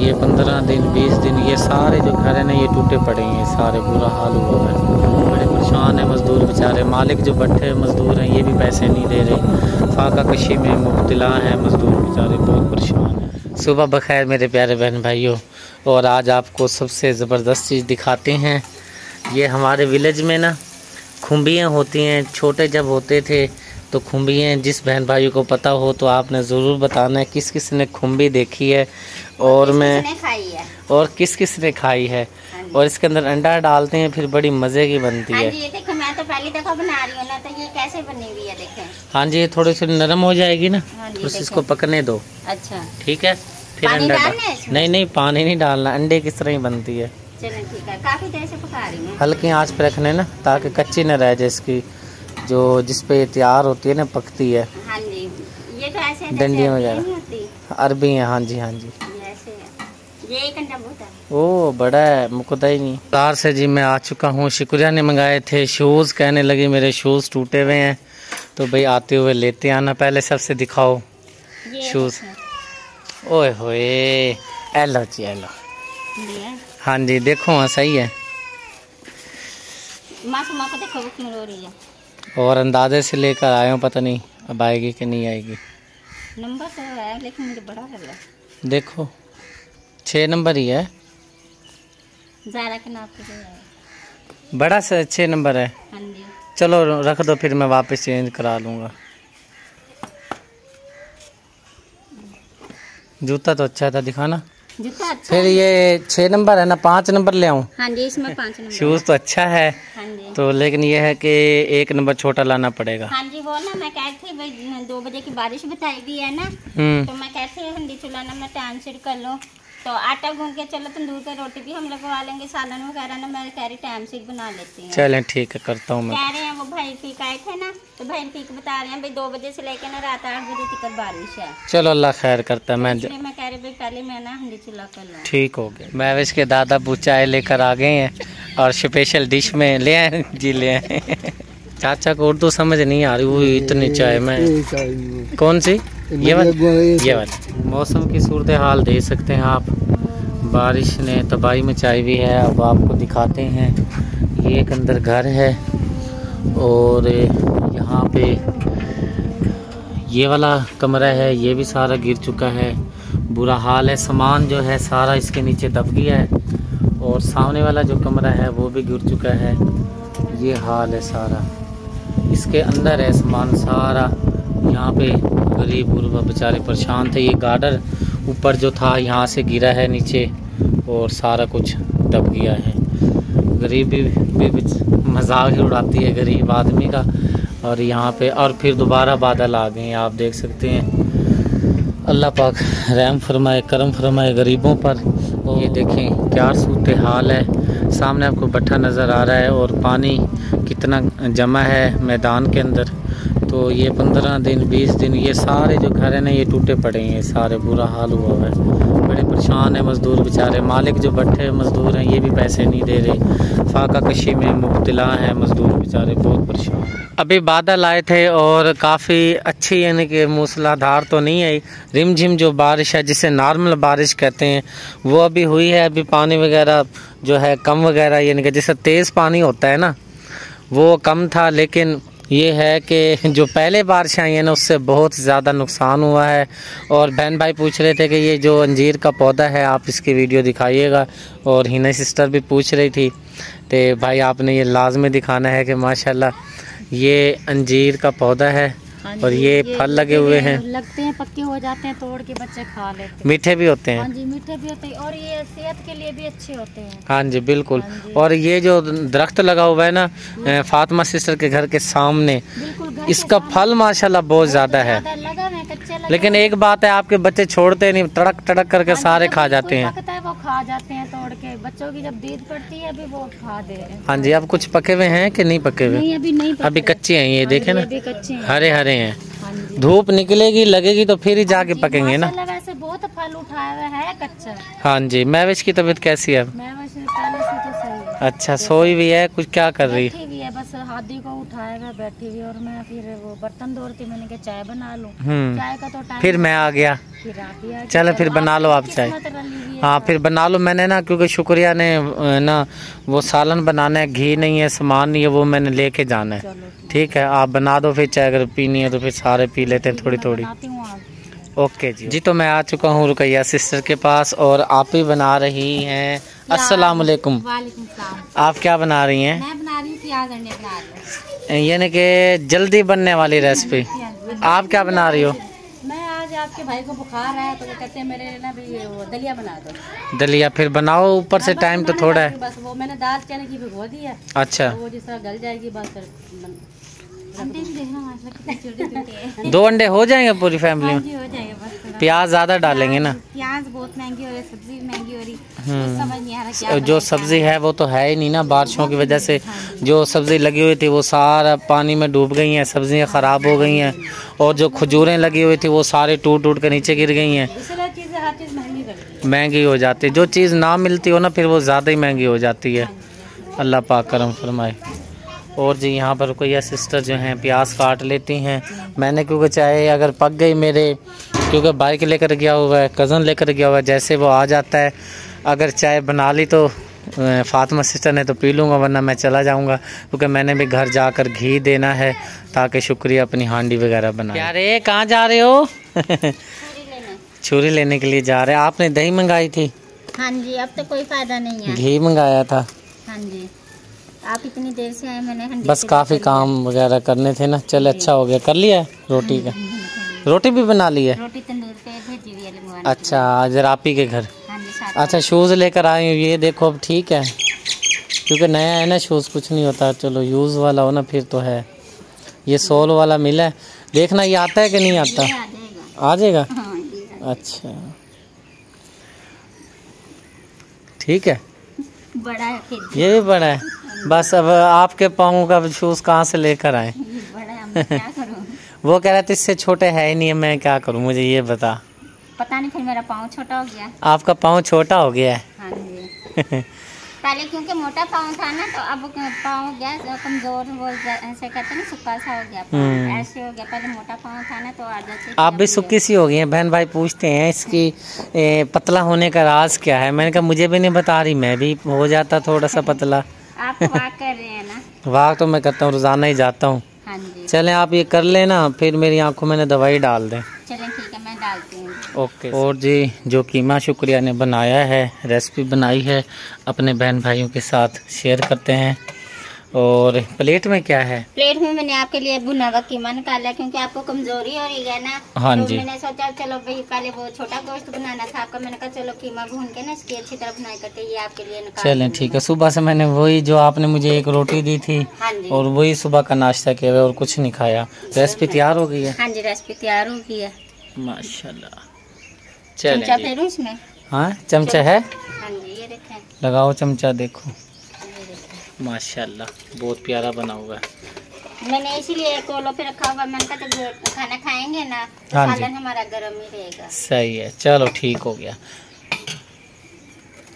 ये 15 दिन 20 दिन ये सारे जो घर है ना ये टूटे पड़े हैं, सारे बुरा हाल हुआ है, बड़े परेशान है मज़दूर बेचारे। मालिक जो बैठे मज़दूर हैं ये भी पैसे नहीं दे रहे, फाका कशी में मुब्तला हैं मज़दूर बेचारे, बहुत परेशान हैं। सुबह बखैर मेरे प्यारे बहन भाइयों, और आज आपको सबसे ज़बरदस्त चीज़ दिखाते हैं। ये हमारे विलेज में ना खुम्बियाँ होती हैं, छोटे जब होते थे तो खुम्बियाँ, जिस बहन भाइयों को पता हो तो आपने ज़रूर बताना है किस किस ने खुम्बी देखी है और किस किस ने खाई है। और इसके अंदर अंडा डालते हैं, फिर बड़ी मज़े की बनती है। ये देखो, मैं तो पहली दफ़ा बना रही हूँ ना, तो ये कैसे बनी हुई है देखें। हाँ जी, ये थोड़ी सी नरम हो जाएगी ना, बस इसको पकने दो। अच्छा ठीक है, फिर अंडा नहीं पानी नहीं डालना, अंडे किस तरह ही बनती है। चलो ठीक है, काफ़ी देर से पका रही हूँ। हल्की आंच पे रखने ना, ताकि कच्ची न रह जाए इसकी, जो जिस पे तैयार होती है ना पकती है। हाँ जी, ये तो ऐसे डंडियाँ वगैरह अरबी हैं। हाँ जी हाँ जी, ऐसे है। ये एक अंडा बहुत है। ओ बड़ा है, मुकदा ही नहीं। कार से जी मैं आ चुका हूँ। शुक्रिया ने मंगाए थे शूज़, कहने लगी मेरे शूज़ टूटे हुए हैं, तो भाई आते हुए लेते आना। पहले सबसे दिखाओ शूज़। ओए होए, एलो जी एलो। हाँ जी देखो, हाँ सही है। माँ को देखो वो क्यों रो रही है। और अंदाजे से लेकर आए हूँ, पता नहीं अब आएगी कि नहीं आएगी। नंबर तो है लेकिन मुझे बड़ा लग रहा है। देखो 6 नंबर ही है, ज़ारा के नाप के है। बड़ा से 6 नंबर है। हाँ जी चलो रख दो, फिर मैं वापस चेंज करा लूँगा। जूता तो अच्छा था, दिखाना। जूता अच्छा फिर ये 6 नंबर है ना, 5 नंबर ले आऊँ। हाँ जी, इसमें 5 नंबर। शूज़ तो अच्छा है। हाँ जी, तो लेकिन ये है कि 1 नंबर छोटा लाना पड़ेगा। हाँ जी, वो ना मैं कह थी भाई 2 बजे की बारिश बताई हुई है ना, तो मैं कहती हूँ हंडी चूल्हा ना मैं टाइम से कर लूँ, तो आटा गूंद के चलो तंदूर पे रोटी भी हम लगवा लेंगे, सालन वगैरह ना मैं कह रही टाइम से बना लेती हूँ। चलें ठीक है, करता हूँ मैं। कह रहे हैं वो भाई ठीक आए थे ना, तो भाई ठीक बता रहे हैं भाई 2 बजे से लेकर ना रात 8 बजे तक बारिश है। चलो अल्लाह खैर करता है। मैं कह रही भाई पहले मैं ना हंडी चूल्हा कर लूँ। ठीक हो गया। महविश के दादा चाय लेकर आ गए हैं और स्पेशल डिश में ले आए जी, ले आए। चाचा को उर्दू समझ नहीं आ रही, वो इतनी चाय में कौन सी ये वाली। मौसम की सूरत हाल देख सकते हैं आप, बारिश ने तबाही मचाई हुई है। अब आपको दिखाते हैं, ये एक अंदर घर है और यहाँ पे ये वाला कमरा है, ये भी सारा गिर चुका है, बुरा हाल है। सामान जो है सारा इसके नीचे दब गया है, और सामने वाला जो कमरा है वो भी गिर चुका है। ये हाल है सारा, इसके अंदर है सामान सारा। यहाँ पे गरीब गुरबा बेचारे परेशान थे। ये गार्डर ऊपर जो था यहाँ से गिरा है नीचे, और सारा कुछ दब गया है। गरीबी भी मजाक ही उड़ाती है गरीब आदमी का। और यहाँ पे और फिर दोबारा बादल आ गए हैं, आप देख सकते हैं। अल्लाह पाक रहम फरमाए, करम फरमाए गरीबों पर। ये देखें क्या सूरत हाल है, सामने आपको भट्ठा नज़र आ रहा है और पानी कितना जमा है मैदान के अंदर। तो ये 15 दिन 20 दिन ये सारे जो घर हैं ना ये टूटे पड़े हैं, सारे बुरा हाल हुआ है, बड़े परेशान है मज़दूर बेचारे। मालिक जो बैठे मज़दूर हैं ये भी पैसे नहीं दे रहे, फाका कशी में मुब्तला हैं मज़दूर बेचारे, बहुत परेशान। अभी बादल आए थे और काफ़ी अच्छी, यानी कि मूसलाधार तो नहीं आई, रिमझिम जो बारिश है जिसे नॉर्मल बारिश कहते हैं वो अभी हुई है। अभी पानी वगैरह जो है कम वगैरह, यानी कि जैसे तेज़ पानी होता है ना वो कम था, लेकिन ये है कि जो पहले बारिश आई है ना उससे बहुत ज़्यादा नुकसान हुआ है। और बहन भाई पूछ रहे थे कि ये जो अंजीर का पौधा है आप इसकी वीडियो दिखाइएगा, और हिना सिस्टर भी पूछ रही थी, तो भाई आपने ये लाजमी दिखाना है कि माशाल्लाह ये अंजीर का पौधा है। और ये फल लगे हुए हैं, लगते हैं पक्के हो जाते हैं, तोड़ के बच्चे खा लेते हैं, मीठे भी होते हैं। हाँ जी, मीठे भी होते हैं और ये सेहत के लिए भी अच्छे होते हैं। हाँ जी बिल्कुल। और ये जो दरख्त लगा हुआ है ना फातिमा सिस्टर के घर के सामने, इसका फल माशाल्लाह बहुत ज़्यादा है। लेकिन एक बात है, आपके बच्चे छोड़ते नहीं, तड़क तड़क करके सारे खा जाते हैं। वो खा जाते हैं तोड़ के, बच्चों की जब दीद पड़ती है अभी वो खा दे रहे हैं। हाँ जी, अब कुछ पके हुए हैं कि नहीं पके हुए? अभी नहीं, अभी कच्चे हैं ये, देखे ना हरे हरे हैं। हाँ धूप निकलेगी लगेगी तो फिर ही जाके पकेंगे ना। वैसे बहुत फल उठाया हुआ है कच्चा। हाँ जी। महविश की तबीयत कैसी है? महविश पहले से तो सही है। अच्छा, सोई भी है, कुछ क्या कर रही? बैठी भी है ये बस हादी को उठाया मैं बैठी हुई और मैं फिर वो बर्तन धो रही थी, मैंने कहा चाय बना लूं। चाय का तो टाइम फिर मैं आ गया, फिर आप ही आ गए। चलो फिर बना लो आप चाय। हाँ फिर बना लो। मैंने ना क्योंकि शुक्रिया ने ना वो सालन बनाना है, घी नहीं है, सामान नहीं है, वो मैंने लेके जाना है। ठीक है आप बना दो फिर चाय, अगर पीनी है तो फिर सारे पी लेते हैं थोड़ी थोड़ी। ओके जी तो मैं आ चुका हूँ रुकैया सिस्टर के पास और आप ही बना रही हैं। अस्सलाम वालेकुम। आप क्या बना रही हैं? मैं बना रही हूँ प्याज अंडे बना रही, यानी कि जल्दी बनने वाली रेसिपी। आप क्या बना रही हो? मैं आज आपके भाई को बुखार है तो वो कहते हैं मेरे ना भी वो दलिया बना दो। दलिया फिर बनाओ, ऊपर से टाइम तो थोड़ा है। बस वो मैंने दाल चने की भिगो दी है। अच्छा वो जिस तरह गल जाएगी बस अंडे भी देखना माशाल्लाह कितने छोटे-छोटे हैं। 2 अंडे हो जाएंगे पूरी फैमिली में? जी हो जाएगा बस। प्याज ज्यादा डालेंगे ना? प्याज बहुत महंगी हो रही है, सब्जी महंगी हो रही है, समझ नहीं आ रहा क्या जो सब्जी है वो तो है ही नहीं ना, बारिशों की वजह से जो सब्जी लगी हुई थी वो सारा पानी में डूब गई हैं, सब्जियां खराब हो गई हैं और जो खजूरें लगी हुई थी वो सारे टूट टूट कर नीचे गिर गई हैं। महंगी हो जाती है, जो चीज़ ना मिलती हो ना फिर वो ज़्यादा ही महंगी हो जाती है। अल्लाह पाक करम फरमाए। और जी यहाँ पर रुकैया सिस्टर जो हैं प्याज काट लेती हैं। मैंने क्योंकि चाहे अगर पक गई मेरे, क्योंकि बाइक लेकर गया हुआ है, कज़न लेकर गया हुआ है, जैसे वो आ जाता है अगर चाय बना ली तो फातिमा सिस्टर ने तो पी लूँगा, वरना मैं चला जाऊँगा क्योंकि मैंने भी घर जाकर घी देना है ताकि शुक्रिया अपनी हांडी वगैरह बनाए। अरे कहाँ जा रहे हो? छुरी लेने के लिए जा रहे हैं। आपने दही मंगाई थी? हाँ जी, अब तो कोई फायदा नहीं है। घी मंगाया था? हाँ जी, आप इतनी देर से आए, मैंने बस काफ़ी काम वगैरह करने थे ना। चल अच्छा हो गया, कर लिया रोटी का। रोटी भी बना ली है? रोटी तंदूर पे भेजी हुई है। अच्छा आज रापी के घर। हाँ जी। अच्छा शूज़ लेकर आए हूँ, ये देखो अब ठीक है क्योंकि नया है ना शूज़, कुछ नहीं होता। चलो यूज़ वाला हो ना फिर तो है। ये सोल वाला मिला है, देखना ये आता है कि नहीं आता? आ जाएगा। अच्छा ठीक है, बड़ा है फिर। ये भी बड़ा है। बस अब आपके पाँव का शूज़ कहाँ से लेकर आए? बड़ा है, मैं क्या करूं? वो कह रहे थे इससे छोटे है ही नहीं, मैं क्या करूं, मुझे ये बता। पता नहीं, फिर मेरा पाँव छोटा हो गया। आपका पाँव छोटा हो गया है? हाँ जी। पहले क्योंकि मोटा पाँव था ना तो अब पाँव हो गया कमजोर, वो ऐसे कहते हैं ना सुक्का सा हो गया पाँव, ऐसे हो गया। पहले मोटा पाँव था ना तो आदत। आप भी सुक्की सी हो गई हैं। बहन भाई पूछते हैं इसकी पतला होने का राज क्या है। मैंने कहा मुझे भी नहीं बता रही, मैं भी हो जाता थोड़ा सा पतला। आप वाक कर रहे हैं ना? वाक तो मैं करता हूँ, रोजाना ही जाता हूँ। हाँ जी। चलें आप ये कर लेना, फिर मेरी आंखों में दवाई डाल दें। चलें ठीक है, मैं डालती हूँ। ओके। और जी जो कीमा शुक्रिया ने बनाया है, रेसिपी बनाई है, अपने बहन भाइयों के साथ शेयर करते हैं। और प्लेट में क्या है? प्लेट में मैंने आपके लिए भुना हुआ कीमा निकाला क्योंकि आपको कमजोरी हो रही है ना। हाँ तो जी। मैंने सोचा चलो भाई पहले वो छोटा गोश्त बनाना था आपका, मैंने कहा चलो कीमा भून के ना इसकी अच्छी तरह बनाई करके ये आपके लिए निकाल। चलें ठीक है। सुबह से मैंने वही जो आपने मुझे एक रोटी दी थी और वही सुबह का नाश्ता किया और कुछ नहीं खाया। रेसिपी तैयार हो गई है? हाँ जी, रेसिपी तैयार हो गई है माशाल्लाह। चमचा फेरूं इसमें? हाँ चमचा है। हाँ जी, ये देखें, लगाओ चमचा, देखो माशाल्लाह बहुत प्यारा बना हुआ है। मैंने इसीलिए कोलो पे रखा हुआ, मैंने कहा जब खाना खाएंगे ना तो हाँ जी, सालन हमारा गर्म ही रहेगा। सही है, चलो ठीक हो गया।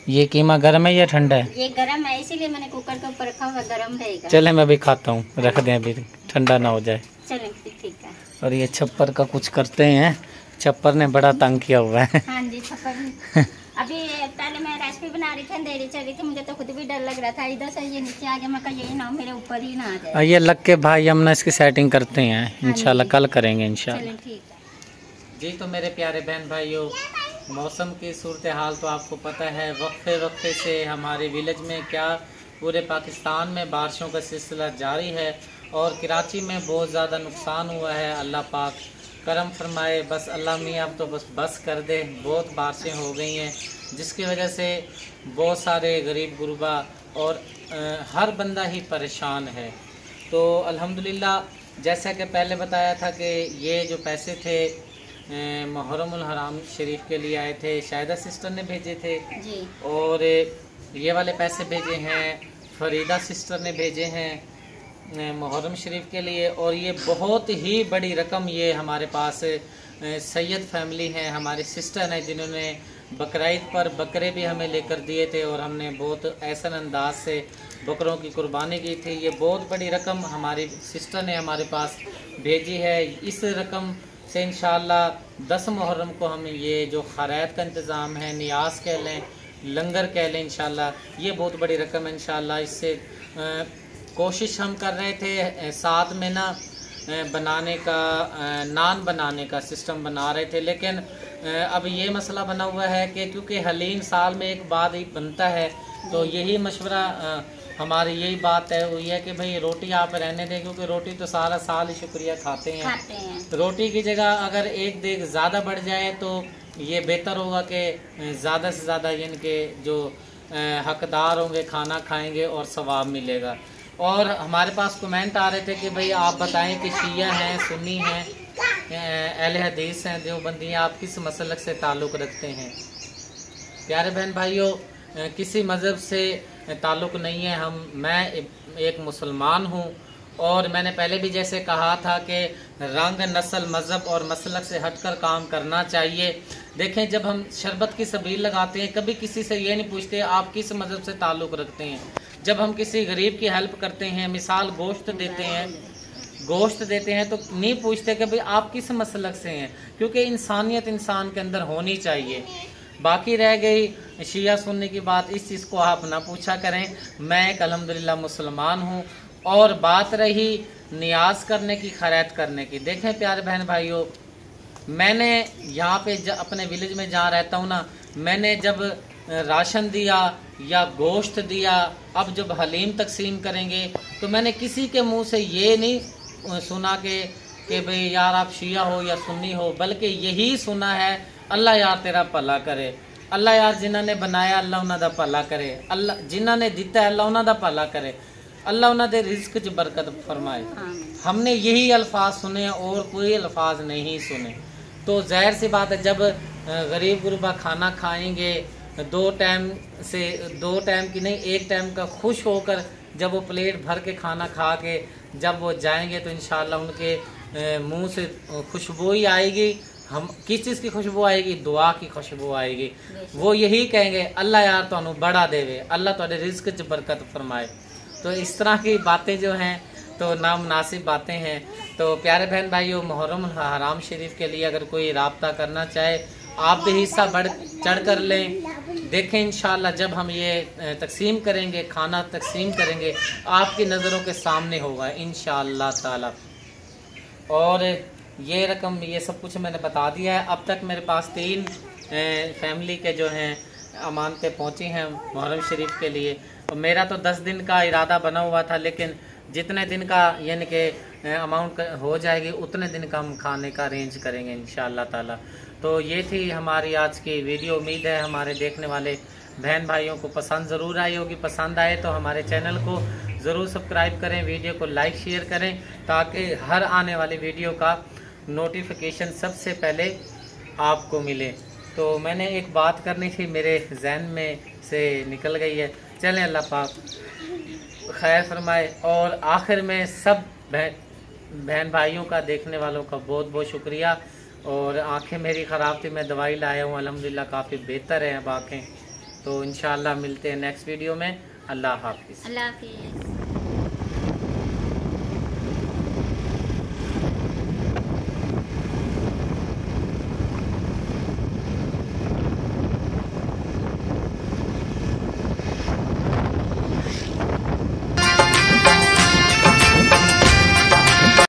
ये कीमा गर्म है या ठंडा है? ये गर्म है, इसीलिए मैंने कुकर के ऊपर रखा हुआ, गर्म रहेगा। चले मैं भी खाता हूँ, रख दें अभी ठंडा ना हो जाए। चलें ठीक है। और ये छप्पर का कुछ करते हैं, छप्पर ने बड़ा तंग किया हुआ है। हाँ जी, छप्पर अभी पहले मैं रेसिपी बना रही थी, अंधेरी चल रही थी, मुझे तो खुद भी डर लग रहा था। इधर से ये नीचे आ गया, मैं कहा यही ना मेरे ऊपर ही ना आ जाए। ये लग के भाई हम ना इसकी सेटिंग करते हैं, इंशाल्लाह कल करेंगे इंशाल्लाह। ठीक है जी। तो मेरे प्यारे बहन भाइयों, मौसम की सूरत हाल तो आपको पता है, वक्फे वक्फे से हमारे विलेज में क्या पूरे पाकिस्तान में बारिशों का सिलसिला जारी है और कराची में बहुत ज़्यादा नुकसान हुआ है। अल्लाह पाक करम फरमाए, बस अल्लाह मियाँ अब तो बस कर दे। बहुत बारिशें हो गई हैं जिसकी वजह से बहुत सारे गरीब गुरबा और हर बंदा ही परेशान है। तो अल्हम्दुलिल्लाह जैसा कि पहले बताया था कि ये जो पैसे थे मुहर्रमुल हराम शरीफ के लिए आए थे, शाहिदा सिस्टर ने भेजे थे जी। और ये वाले पैसे भेजे हैं फरीदा सिस्टर ने भेजे हैं मुहर्रम शरीफ के लिए। और ये बहुत ही बड़ी रकम ये हमारे पास सैयद फैमिली हैं, हमारी सिस्टर हैं जिन्होंने बकरीद पर बकरे भी हमें लेकर दिए थे और हमने बहुत एहसन अंदाज से बकरों की कुर्बानी की थी। ये बहुत बड़ी रकम हमारी सिस्टर ने हमारे पास भेजी है। इस रकम से इंशाअल्लाह 10 मुहर्रम को हम ये जो खैरात का इंतज़ाम है, नियाज कह लें, लंगर कह लें, इंशाअल्लाह ये बहुत बड़ी रकम है। इंशाअल्लाह इससे कोशिश हम कर रहे थे साथ में ना बनाने का, नान बनाने का सिस्टम बना रहे थे, लेकिन अब ये मसला बना हुआ है कि क्योंकि हलीम साल में एक बार ही बनता है, तो यही मशवरा हमारी यही बात है, वो ये है कि भाई रोटी आप रहने दें, क्योंकि रोटी तो सारा साल ही शुक्रिया खाते हैं। रोटी की जगह अगर एक देग ज़्यादा बढ़ जाए तो ये बेहतर होगा कि ज़्यादा से ज़्यादा इनके जो हकदार होंगे खाना खाएंगे और सवाब मिलेगा। और हमारे पास कमेंट आ रहे थे कि भाई आप बताएं कि शिया हैं, सुन्नी हैं, अहले हदीस हैं, देवबंदी हैं, आप किस मसलक से ताल्लुक़ रखते हैं। प्यारे बहन भाइयों, किसी मज़हब से ताल्लुक़ नहीं है। मैं एक मुसलमान हूँ और मैंने पहले भी जैसे कहा था कि रंग, नस्ल, मज़हब और मसलक से हटकर काम करना चाहिए। देखें, जब हम शरबत की सबील लगाते हैं, कभी किसी से ये नहीं पूछते आप किस मज़हब से ताल्लुक़ रखते हैं। जब हम किसी गरीब की हेल्प करते हैं, मिसाल गोश्त देते हैं तो नहीं पूछते कि भाई आप किस मसलक से हैं, क्योंकि इंसानियत इंसान के अंदर होनी चाहिए। बाकी रह गई शिया सुन्नी की बात, इस चीज़ को आप ना पूछा करें। मैं एक अल्हम्दुलिल्लाह मुसलमान हूँ। और बात रही नियाज करने की, खैरात करने की, देखें प्यारे बहन भाइयों, मैंने यहाँ पे अपने विलेज में जहाँ रहता हूँ ना, मैंने जब राशन दिया या गोश्त दिया, अब जब हलीम तकसीम करेंगे तो मैंने किसी के मुंह से ये नहीं सुना कि भाई यार आप शिया हो या सुन्नी हो, बल्कि यही सुना है अल्लाह यार तेरा भला करे, अल्लाह यार जिन्हों ने बनाया अल्लाह उन्हों दा भला करे, अल्लाह जिन्हों ने दिता है अल्लाह उन्हों दा भला करे, अल्लाह उन्हों दे रिज़्क़ च बरकत फरमाए। हमने यही अल्फाज सुने और कोई अल्फाज नहीं सुने। तो ज़ाहिर सी बात है, जब गरीब गुरबा खाना खाएंगे, 2 टाइम की नहीं 1 टाइम का खुश होकर जब वो प्लेट भर के खाना खा के जब वो जाएंगे तो इंशाअल्लाह उनके मुंह से खुशबू ही आएगी। हम किस चीज़ की खुशबू आएगी? दुआ की खुशबू आएगी। वो यही कहेंगे अल्लाह यार तुहानू बड़ा देवे, अल्लाह तुहाडे रिज़्क़ च बरकत फरमाए। तो इस तरह की बातें जो हैं तो नामुनासिब बातें हैं। तो प्यारे बहन भाइयों, मुहर्रम हराम शरीफ के लिए अगर कोई राब्ता करना चाहे, आप भी हिस्सा बढ़ चढ़ कर लें। देखें इंशाअल्लाह जब हम ये तकसीम करेंगे, खाना तकसीम करेंगे, आपकी नज़रों के सामने होगा इंशाअल्लाह ताला। और ये रकम, ये सब कुछ मैंने बता दिया है। अब तक मेरे पास 3 फैमिली के जो हैं अमानतें पहुँची हैं मुहर्रम शरीफ के लिए। और मेरा तो 10 दिन का इरादा बना हुआ था, लेकिन जितने दिन का यानी कि अमाउंट हो जाएगी उतने दिन का हम खाने का अरेंज करेंगे इंशाअल्लाह ताला। तो ये थी हमारी आज की वीडियो। उम्मीद है हमारे देखने वाले बहन भाइयों को पसंद ज़रूर आई होगी। पसंद आए तो हमारे चैनल को ज़रूर सब्सक्राइब करें, वीडियो को लाइक शेयर करें, ताकि हर आने वाली वीडियो का नोटिफिकेशन सबसे पहले आपको मिले। तो मैंने एक बात करनी थी, मेरे जहन में से निकल गई है। चलें, अल्लाह पाक खैर फरमाए। और आखिर में सब बहन भाइयों का, देखने वालों का बहुत बहुत शुक्रिया। और आंखें मेरी ख़राब थी, मैं दवाई लाया हूँ, अल्हम्दुलिल्लाह काफ़ी बेहतर है अब आँखें। तो इंशाअल्लाह मिलते हैं नेक्स्ट वीडियो में। अल्लाह हाफिज़। अल्लाह हाफिज़।